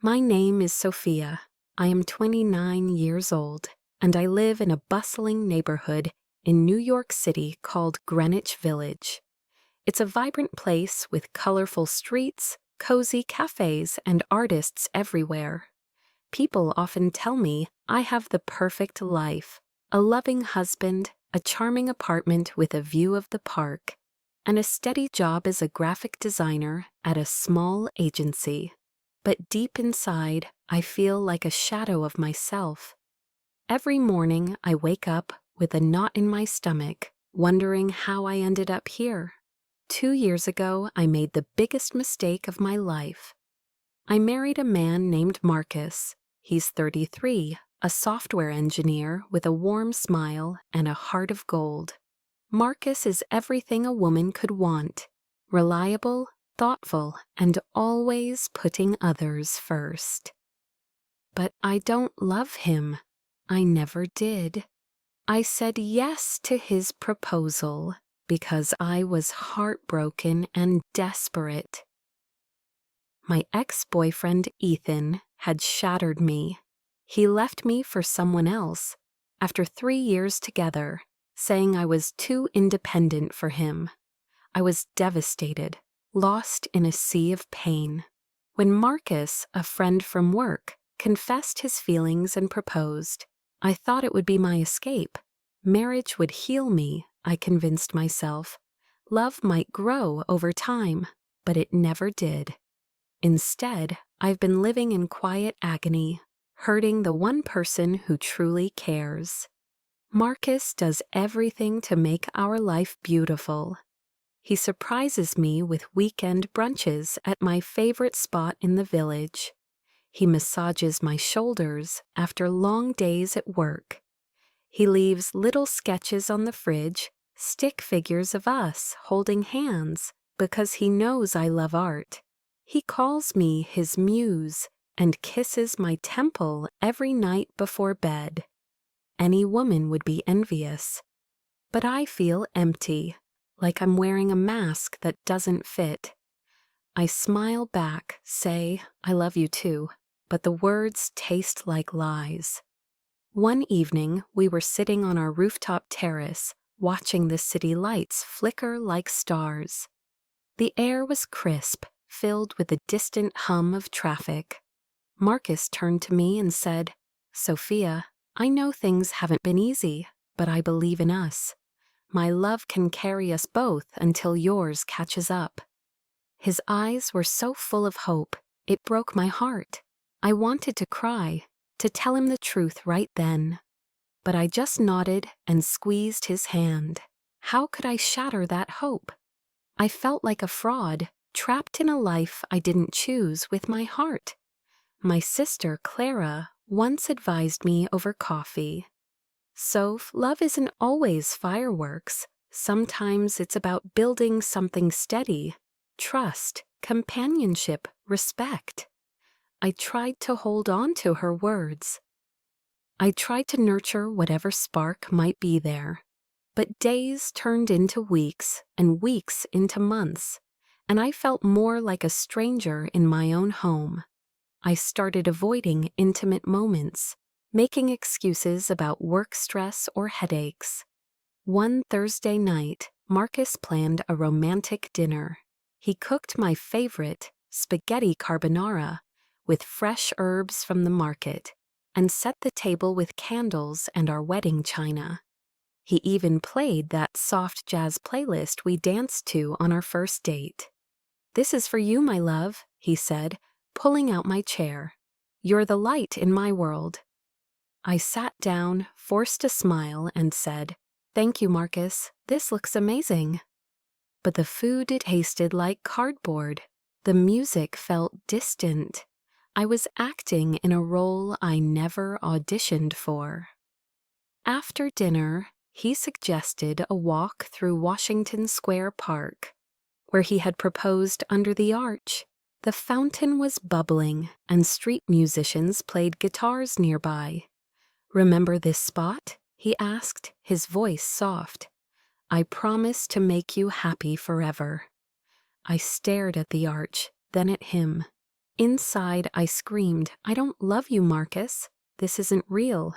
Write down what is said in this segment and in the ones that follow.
My name is Sophia. I am 29 years old, and I live in a bustling neighborhood in New York City called Greenwich Village. It's a vibrant place with colorful streets, cozy cafes, and artists everywhere. People often tell me I have the perfect life: a loving husband, a charming apartment with a view of the park, and a steady job as a graphic designer at a small agency. But deep inside, I feel like a shadow of myself. Every morning, I wake up with a knot in my stomach, wondering how I ended up here. 2 years ago, I made the biggest mistake of my life. I married a man named Marcus. He's 33, a software engineer with a warm smile and a heart of gold. Marcus is everything a woman could want: reliable, thoughtful, and always putting others first. But I don't love him. I never did. I said yes to his proposal because I was heartbroken and desperate. My ex-boyfriend Ethan had shattered me. He left me for someone else after 3 years together, saying I was too independent for him. I was devastated, lost in a sea of pain. When Marcus, a friend from work, confessed his feelings and proposed, I thought it would be my escape. Marriage would heal me, I convinced myself. Love might grow over time, but it never did. Instead, I've been living in quiet agony, hurting the one person who truly cares. Marcus does everything to make our life beautiful. He surprises me with weekend brunches at my favorite spot in the village. He massages my shoulders after long days at work. He leaves little sketches on the fridge, stick figures of us holding hands, because he knows I love art. He calls me his muse and kisses my temple every night before bed. Any woman would be envious. But I feel empty, like I'm wearing a mask that doesn't fit. I smile back, say, "I love you too," but the words taste like lies. One evening, we were sitting on our rooftop terrace, watching the city lights flicker like stars. The air was crisp, filled with the distant hum of traffic. Marcus turned to me and said, "Sophia, I know things haven't been easy, but I believe in us. My love can carry us both until yours catches up." His eyes were so full of hope, it broke my heart. I wanted to cry, to tell him the truth right then. But I just nodded and squeezed his hand. How could I shatter that hope? I felt like a fraud, trapped in a life I didn't choose with my heart. My sister, Clara, once advised me over coffee. "Soph, love isn't always fireworks. Sometimes it's about building something steady: trust, companionship, respect." I tried to hold on to her words. I tried to nurture whatever spark might be there. But days turned into weeks, and weeks into months, and I felt more like a stranger in my own home. I started avoiding intimate moments, making excuses about work stress or headaches. One Thursday night, Marcus planned a romantic dinner. He cooked my favorite, spaghetti carbonara, with fresh herbs from the market, and set the table with candles and our wedding china. He even played that soft jazz playlist we danced to on our first date. "This is for you, my love," he said, pulling out my chair. "You're the light in my world." I sat down, forced a smile, and said, "Thank you, Marcus. This looks amazing." But the food tasted like cardboard. The music felt distant. I was acting in a role I never auditioned for. After dinner, he suggested a walk through Washington Square Park, where he had proposed under the arch. The fountain was bubbling, and street musicians played guitars nearby. "Remember this spot?" he asked, his voice soft. "I promise to make you happy forever." I stared at the arch, then at him. Inside, I screamed, "I don't love you, Marcus. This isn't real."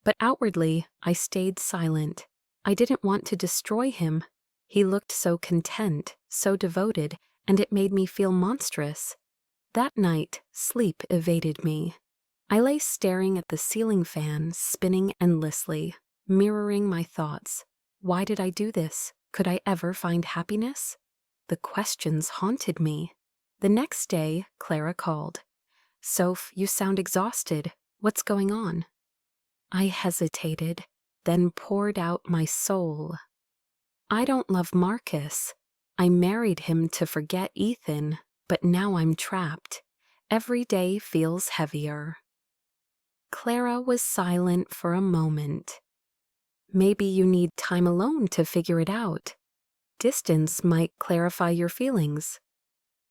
But outwardly, I stayed silent. I didn't want to destroy him. He looked so content, so devoted, and it made me feel monstrous. That night, sleep evaded me. I lay staring at the ceiling fan, spinning endlessly, mirroring my thoughts. Why did I do this? Could I ever find happiness? The questions haunted me. The next day, Clara called. "Soph, you sound exhausted. What's going on?" I hesitated, then poured out my soul. I don't love Marcus. I married him to forget Ethan, but now I'm trapped. Every day feels heavier. Clara was silent for a moment. "Maybe you need time alone to figure it out. Distance might clarify your feelings."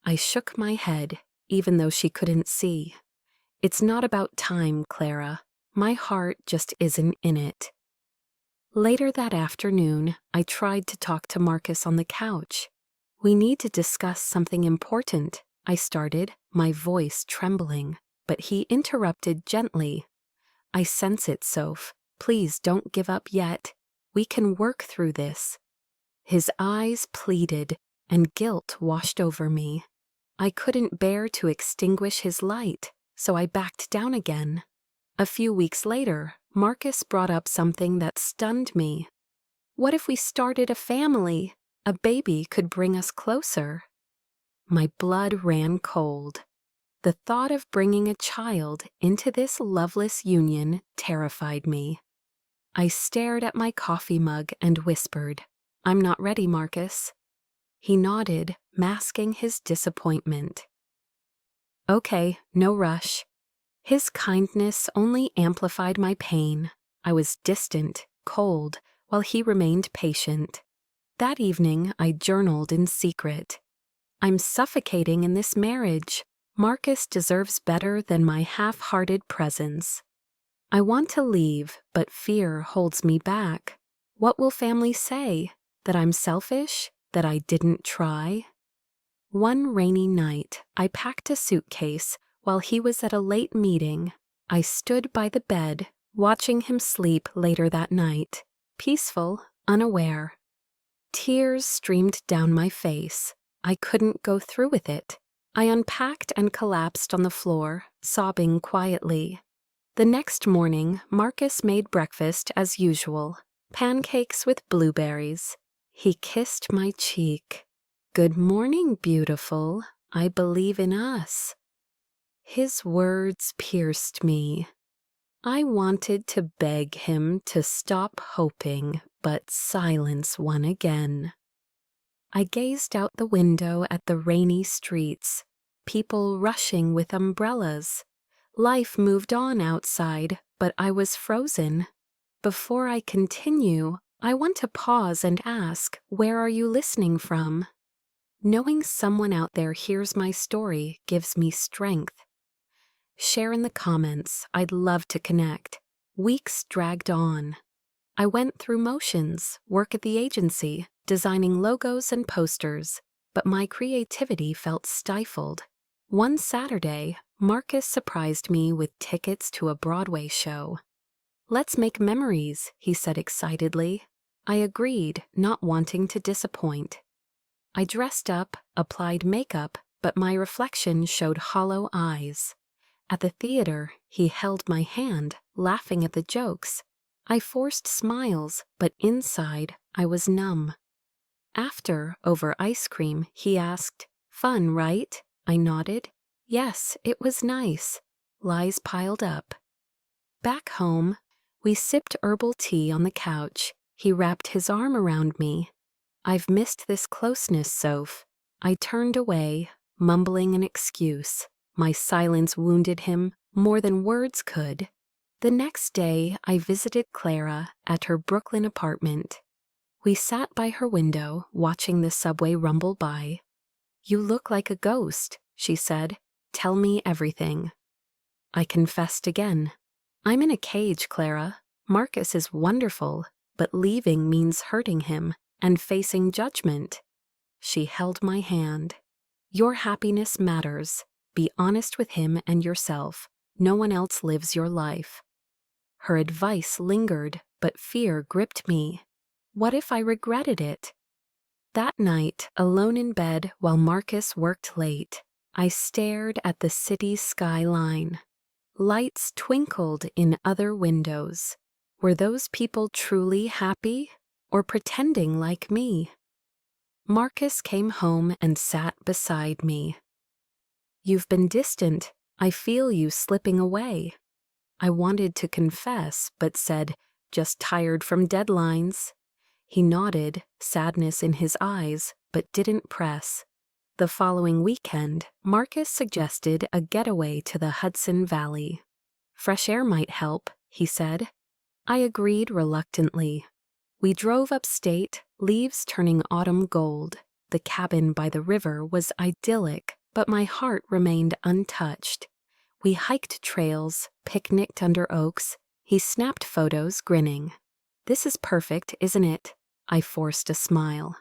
I shook my head, even though she couldn't see. "It's not about time, Clara. My heart just isn't in it." Later that afternoon, I tried to talk to Marcus on the couch. "We need to discuss something important," I started, my voice trembling, but he interrupted gently. "I sense it, Soph. Please don't give up yet. We can work through this." His eyes pleaded, and guilt washed over me. I couldn't bear to extinguish his light, so I backed down again. A few weeks later, Marcus brought up something that stunned me. "What if we started a family? A baby could bring us closer." My blood ran cold. The thought of bringing a child into this loveless union terrified me. I stared at my coffee mug and whispered, "I'm not ready, Marcus." He nodded, masking his disappointment. "Okay, no rush." His kindness only amplified my pain. I was distant, cold, while he remained patient. That evening, I journaled in secret. "I'm suffocating in this marriage. Marcus deserves better than my half-hearted presence. I want to leave, but fear holds me back. What will family say? That I'm selfish? That I didn't try?" One rainy night, I packed a suitcase while he was at a late meeting. I stood by the bed, watching him sleep later that night, peaceful, unaware. Tears streamed down my face. I couldn't go through with it. I unpacked and collapsed on the floor, sobbing quietly. The next morning, Marcus made breakfast as usual, pancakes with blueberries. He kissed my cheek. "Good morning, beautiful. I believe in us." His words pierced me. I wanted to beg him to stop hoping, but silence won again. I gazed out the window at the rainy streets, people rushing with umbrellas. Life moved on outside, but I was frozen. Before I continue, I want to pause and ask, where are you listening from? Knowing someone out there hears my story gives me strength. Share in the comments. I'd love to connect. Weeks dragged on. I went through motions, work at the agency, designing logos and posters, but my creativity felt stifled. One Saturday, Marcus surprised me with tickets to a Broadway show. "Let's make memories," he said excitedly. I agreed, not wanting to disappoint. I dressed up, applied makeup, but my reflection showed hollow eyes. At the theater, he held my hand, laughing at the jokes. I forced smiles, but inside, I was numb. After, over ice cream, he asked, "Fun, right?" I nodded. "Yes, it was nice." Lies piled up. Back home, we sipped herbal tea on the couch. He wrapped his arm around me. "I've missed this closeness, Soph." I turned away, mumbling an excuse. My silence wounded him more than words could. The next day, I visited Clara at her Brooklyn apartment. We sat by her window, watching the subway rumble by. "You look like a ghost," she said. "Tell me everything." I confessed again. "I'm in a cage, Clara. Marcus is wonderful, but leaving means hurting him and facing judgment." She held my hand. "Your happiness matters. Be honest with him and yourself. No one else lives your life. Her advice lingered, but fear gripped me. What if I regretted it? That night, alone in bed while Marcus worked late, I stared at the city skyline. Lights twinkled in other windows. Were those people truly happy, or pretending like me? Marcus came home and sat beside me. "You've been distant. I feel you slipping away." I wanted to confess, but said, "Just tired from deadlines." He nodded, sadness in his eyes, but didn't press. The following weekend, Marcus suggested a getaway to the Hudson Valley. "Fresh air might help," he said. I agreed reluctantly. We drove upstate, leaves turning autumn gold. The cabin by the river was idyllic, but my heart remained untouched. We hiked trails, picnicked under oaks. He snapped photos, grinning. "This is perfect, isn't it?" I forced a smile.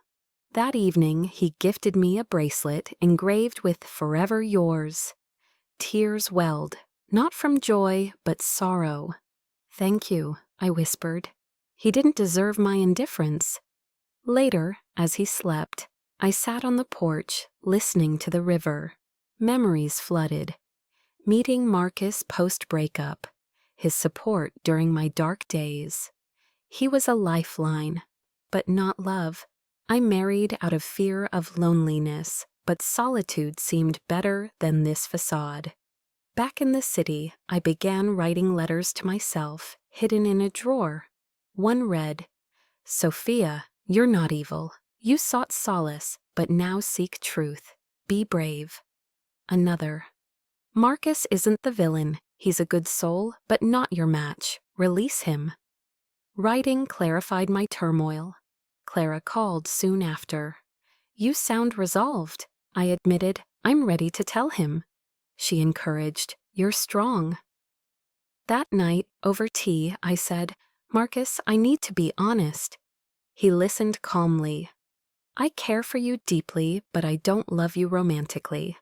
That evening, he gifted me a bracelet engraved with "Forever Yours." Tears welled, not from joy, but sorrow. "Thank you," I whispered. He didn't deserve my indifference. Later, as he slept, I sat on the porch, listening to the river. Memories flooded. Meeting Marcus post-breakup, his support during my dark days. He was a lifeline, but not love. I married out of fear of loneliness, but solitude seemed better than this facade. Back in the city, I began writing letters to myself, hidden in a drawer. One read, "Sophia, you're not evil. You sought solace, but now seek truth. Be brave." Another, "Marcus isn't the villain. He's a good soul, but not your match. Release him." Writing clarified my turmoil. Clara called soon after. "You sound resolved." I admitted, "I'm ready to tell him." She encouraged, "You're strong." That night, over tea, I said, "Marcus, I need to be honest." He listened calmly. "I care for you deeply, but I don't love you romantically.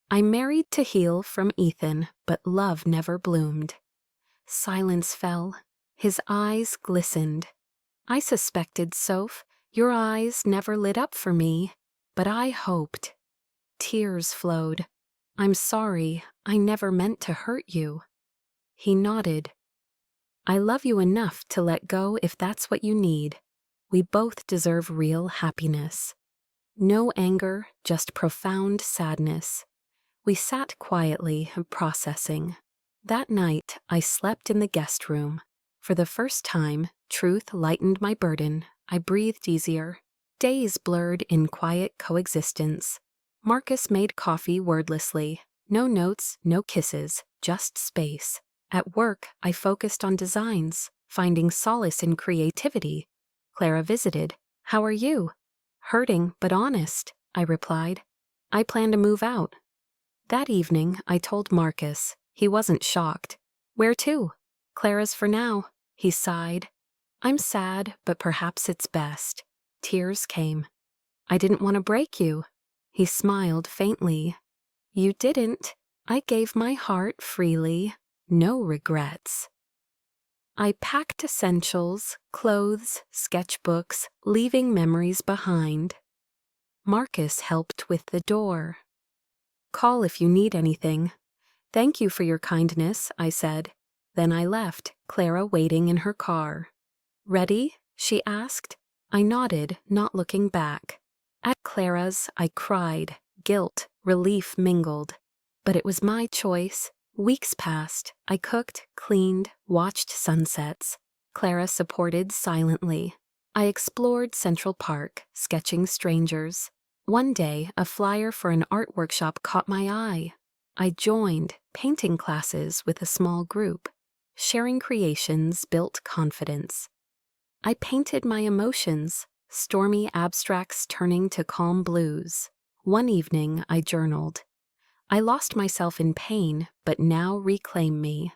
I married to heal from Ethan, but love never bloomed." Silence fell. His eyes glistened. "I suspected, Soph. Your eyes never lit up for me, but I hoped." Tears flowed. "I'm sorry. I never meant to hurt you." He nodded. "I love you enough to let go if that's what you need. We both deserve real happiness." No anger, just profound sadness. We sat quietly, processing. That night, I slept in the guest room. For the first time, truth lightened my burden. I breathed easier. Days blurred in quiet coexistence. Marcus made coffee wordlessly. No notes, no kisses, just space. At work, I focused on designs, finding solace in creativity. Clara visited. "How are you?" "Hurting, but honest," I replied. "I plan to move out." That evening, I told Marcus. He wasn't shocked. "Where to?" "Clara's for now." He sighed. "I'm sad, but perhaps it's best." Tears came. "I didn't want to break you." He smiled faintly. "You didn't. I gave my heart freely. No regrets." I packed essentials, clothes, sketchbooks, leaving memories behind. Marcus helped with the door. "Call if you need anything." "Thank you for your kindness," I said. Then I left, Clara waiting in her car. "Ready?" she asked. I nodded, not looking back. At Clara's, I cried. Guilt, relief mingled. But it was my choice. Weeks passed. I cooked, cleaned, watched sunsets. Clara supported silently. I explored Central Park, sketching strangers. One day, a flyer for an art workshop caught my eye. I joined painting classes with a small group. Sharing creations built confidence. I painted my emotions, stormy abstracts turning to calm blues. One evening, I journaled. I lost myself in pain, but now reclaim me.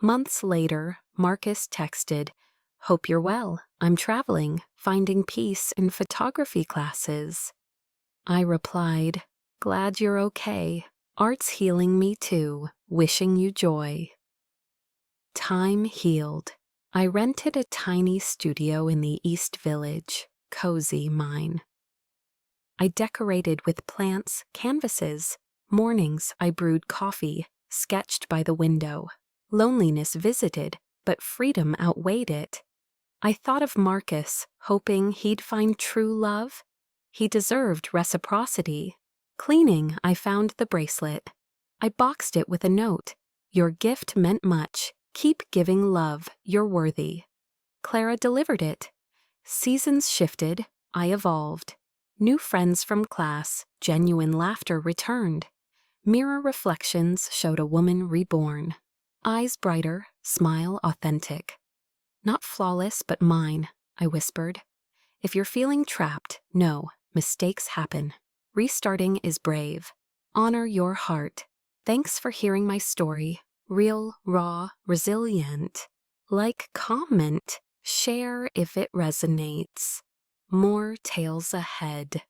Months later, Marcus texted, "Hope you're well. I'm traveling, finding peace in photography classes." I replied, "Glad you're okay. Art's healing me too, wishing you joy. Time healed. I rented a tiny studio in the East Village, cozy mine. I decorated with plants, canvases. Mornings I brewed coffee, sketched by the window. Loneliness visited, but freedom outweighed it. I thought of Marcus, hoping he'd find true love. He deserved reciprocity. Cleaning, I found the bracelet. I boxed it with a note. Your gift meant much. Keep giving love, you're worthy. Clara delivered it. Seasons shifted, I evolved. New friends from class, genuine laughter returned. Mirror reflections showed a woman reborn. Eyes brighter, smile authentic. Not flawless, but mine, I whispered. If you're feeling trapped, know, mistakes happen. Restarting is brave. Honor your heart. Thanks for hearing my story. Real, raw, resilient. Like, comment, share if it resonates. More tales ahead.